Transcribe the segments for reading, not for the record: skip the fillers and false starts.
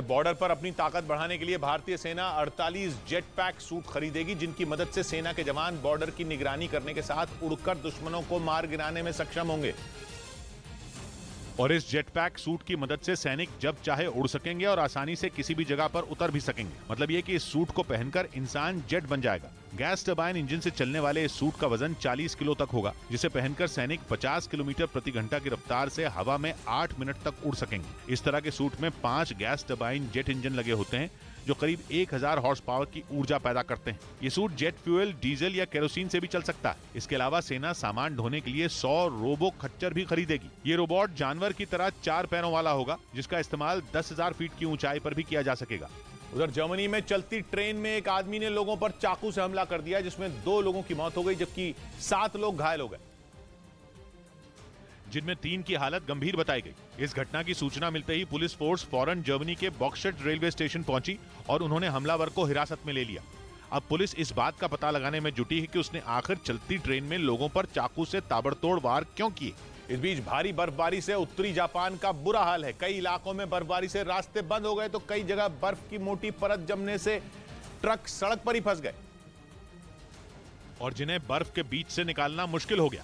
Border पर अपनी ताकत बढ़ाने के लिए भारतीय सेना 48 जेट पैक सूट खरीदेगी, जिनकी मदद से सेना के जवान बॉर्डर की निगरानी करने के साथ उड़कर दुश्मनों को मार गिराने में सक्षम होंगे। और इस जेट पैक सूट की मदद से सैनिक जब चाहे उड़ सकेंगे और आसानी से किसी भी जगह पर उतर भी सकेंगे। मतलब ये कि इस सूट को पहनकर इंसान जेट बन जाएगा। गैस टरबाइन इंजन से चलने वाले इस सूट का वजन 40 किलो तक होगा, जिसे पहनकर सैनिक 50 किलोमीटर प्रति घंटा की रफ्तार से हवा में 8 मिनट तक उड़ सकेंगे। इस तरह के सूट में 5 गैस टरबाइन जेट इंजन लगे होते हैं, जो करीब 1000 हॉर्स पावर की ऊर्जा पैदा करते हैं। ये सूट जेट फ्यूल, डीजल या केरोसिन से भी चल सकता है। इसके अलावा सेना सामान ढोने के लिए 100 रोबो खच्चर भी खरीदेगी। ये रोबोट जानवर की तरह 4 पैरों वाला होगा, जिसका इस्तेमाल 10,000 फीट की ऊंचाई पर भी किया जा सकेगा। उधर जर्मनी में चलती ट्रेन में एक आदमी ने लोगों पर चाकू से हमला कर दिया, जिसमें 2 लोगों की मौत हो गई, जबकि 7 लोग घायल हो गए, जिनमें 3 की हालत गंभीर बताई गई। इस घटना की सूचना मिलते ही पुलिस फोर्स फौरन जर्मनी के बॉक्सशेट रेलवे स्टेशन पहुंची और उन्होंने हमलावर को हिरासत में ले लिया। अब पुलिस इस बात का पता लगाने में जुटी है कि उसने आखिर चलती ट्रेन में लोगों पर चाकू से ताबड़तोड़ वार क्यों किए। इस बीच भारी बर्फबारी से उत्तरी जापान का बुरा हाल है। कई इलाकों में बर्फबारी से रास्ते बंद हो गए, तो कई जगह बर्फ की मोटी परत जमने से ट्रक सड़क पर ही फंस गए और जिन्हें बर्फ के बीच से निकालना मुश्किल हो गया।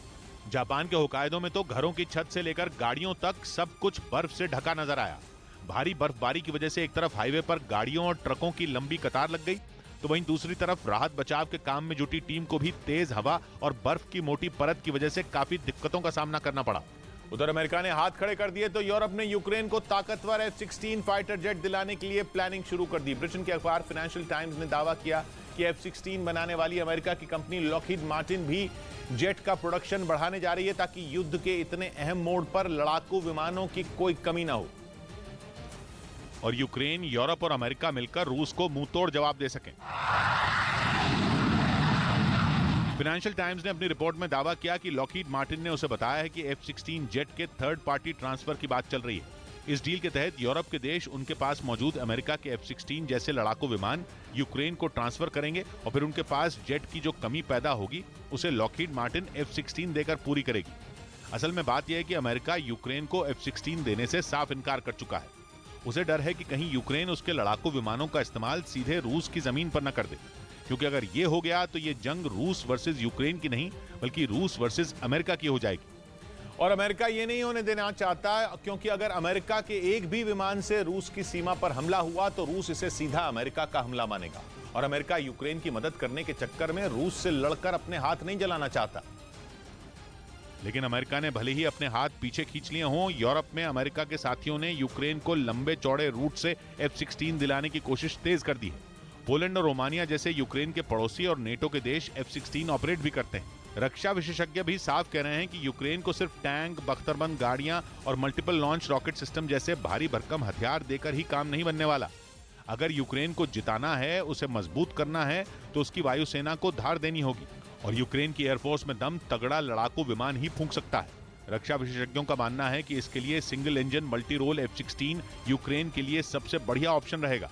जापान के होकाइडो में तो घरों की छत से लेकर गाड़ियों तक सब कुछ बर्फ से ढका नजर आया। भारी बर्फबारी की वजह से एक तरफ हाईवे पर गाड़ियों और ट्रकों की लंबी कतार लग गई, तो वहीं दूसरी तरफ राहत बचाव के काम में जुटी टीम को भी तेज हवा और बर्फ की मोटी परत की वजह से काफी दिक्कतों का सामना करना पड़ा। उधर अमेरिका ने हाथ खड़े कर दिए तो यूरोप ने यूक्रेन को ताकतवर F-16 फाइटर जेट दिलाने के लिए प्लानिंग शुरू कर दी। ब्रिटेन के अखबार फाइनेंशियल टाइम्स ने दावा किया कि F-16 बनाने वाली अमेरिका की कंपनी लॉकहीड मार्टिन भी जेट का प्रोडक्शन बढ़ाने जा रही है, ताकि युद्ध के इतने अहम मोड़ पर लड़ाकू विमानों की कोई कमी ना हो और यूक्रेन, यूरोप और अमेरिका मिलकर रूस को मुंहतोड़ जवाब दे सकें। फाइनेंशियल टाइम्स ने अपनी रिपोर्ट में दावा किया कि लॉकहीड मार्टिन ने उसे बताया है कि F-16 जेट के थर्ड पार्टी ट्रांसफर की बात चल रही है। इस डील के तहत यूरोप के देश उनके पास मौजूद अमेरिका के F-16 जैसे लड़ाकू विमान यूक्रेन को ट्रांसफर करेंगे और फिर उनके पास जेट की जो कमी पैदा होगी उसे लॉकहीड मार्टिन F-16 देकर पूरी करेगी। असल में बात यह है कि अमेरिका यूक्रेन को F-16 देने से साफ इनकार कर चुका है। उसे डर है कि कहीं यूक्रेन उसके लड़ाकू विमानों का इस्तेमाल सीधे रूस की जमीन पर न कर दे, क्योंकि अगर ये हो गया तो ये जंग रूस वर्सेस यूक्रेन की नहीं बल्कि रूस वर्सेस अमेरिका की हो जाएगी। और अमेरिका ये नहीं होने देना चाहता, क्योंकि अगर अमेरिका के एक भी विमान से रूस की सीमा पर हमला हुआ तो रूस इसे सीधा अमेरिका का हमला मानेगा और अमेरिका यूक्रेन की मदद करने के चक्कर में रूस से लड़कर अपने हाथ नहीं जलाना चाहता। लेकिन अमेरिका ने भले ही अपने हाथ पीछे खींच लिए हों, यूरोप में अमेरिका के साथियों ने यूक्रेन को लंबे चौड़े रूट से F-16 दिलाने की कोशिश तेज कर दी है। पोलैंड और रोमानिया जैसे यूक्रेन के पड़ोसी और नेटो के देश F-16 ऑपरेट भी करते हैं। रक्षा विशेषज्ञ भी साफ कह रहे हैं कि यूक्रेन को सिर्फ टैंक, बख्तरबंद गाड़ियां और मल्टीपल लॉन्च रॉकेट सिस्टम जैसे भारी भरकम हथियार देकर ही काम नहीं बनने वाला। अगर यूक्रेन को जिताना है, उसे मजबूत करना है, तो उसकी वायुसेना को धार देनी होगी और यूक्रेन की एयरफोर्स में दम तगड़ा लड़ाकू विमान ही फूंक सकता है। रक्षा विशेषज्ञों का मानना है कि इसके लिए single engine multi role F-16 Ukraine के लिए सबसे बढ़िया ऑप्शन रहेगा।